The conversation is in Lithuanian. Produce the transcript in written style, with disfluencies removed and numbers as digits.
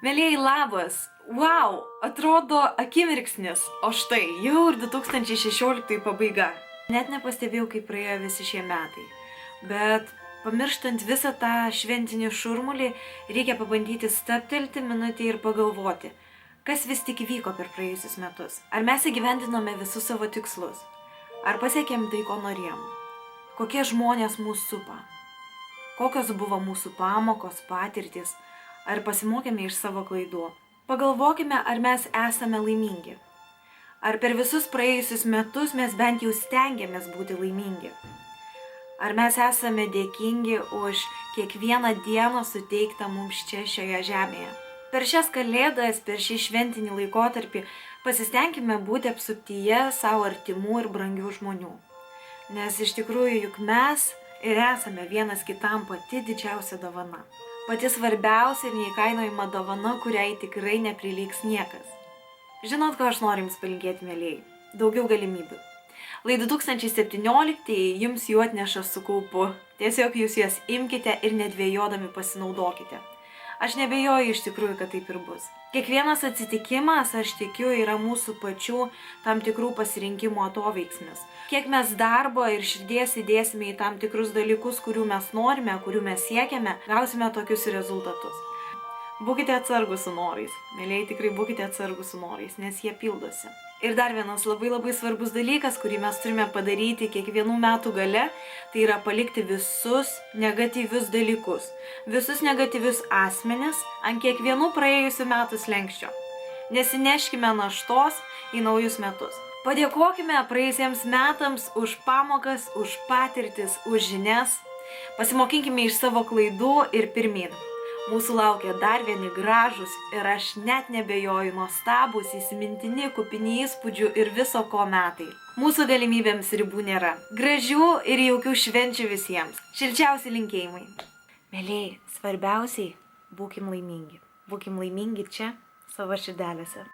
Mielieji, labas. Wow, atrodo akimirksnis, o štai jau ir 2016 pabaiga. Net nepastebėjau, kaip praėjo visi šie metai. Bet pamirštant visą tą šventinį šurmulį, reikia pabandyti stabtelti minutę ir pagalvoti, kas vis tik vyko per praėjusius metus. Ar mes įgyvendinome visus savo tikslus? Ar pasiekėm tai, ko norėjom? Kokie žmonės mūsų supa? Kokios buvo mūsų pamokos, patirtis? Ar pasimokėme iš savo klaidų? Pagalvokime, ar mes esame laimingi. Ar per visus praėjusius metus mes bent jau stengiamės būti laimingi. Ar mes esame dėkingi už kiekvieną dieną suteiktą mums čia šioje žemėje. Per šias kalėdas, per šį šventinį laikotarpį pasistengime būti apsuptyje savo artimų ir brangių žmonių. Nes iš tikrųjų juk mes ir esame vienas kitam pati didžiausia dovana. Pati svarbiausia ir neįkainojama dovana, kuriai tikrai neprilygs niekas. Žinot, ko aš noriu jums palinkėti, mielieji? Daugiau galimybių. Lai 2017 jums jų atneša su kaupu. Tiesiog jūs jas imkite ir nedvejodami pasinaudokite. Aš nebejoju iš tikrųjų, kad taip ir bus. Kiekvienas atsitikimas, aš tikiu, yra mūsų pačių tam tikrų pasirinkimų atoveiksmis. Kiek mes darbo ir širdies įdėsime į tam tikrus dalykus, kurių mes norime, kurių mes siekiame, gausime tokius rezultatus. Būkite atsargus su norais. Mielieji, tikrai būkite atsargus su norais, nes jie pildosi. Ir dar vienas labai svarbus dalykas, kurį mes turime padaryti kiekvienų metų gale, tai yra palikti visus negatyvius dalykus, visus negatyvius asmenis ant kiekvienų praėjusių metų slenksčio. Nesineškime naštos į naujus metus. Padėkokime praėjusiems metams už pamokas, už patirtis, už žinias. Pasimokinkime iš savo klaidų ir pirmyn. Mūsų laukia dar vieni gražus ir aš net nebejoju nuostabūs, įsimintini, kupini įspūdžių ir viso ko metai. Mūsų galimybėms ribų nėra. Gražių ir jaukių švenčių visiems. Šilčiausi linkėjimai. Mielieji, svarbiausiai būkim laimingi. Būkim laimingi čia, savo širdelėse.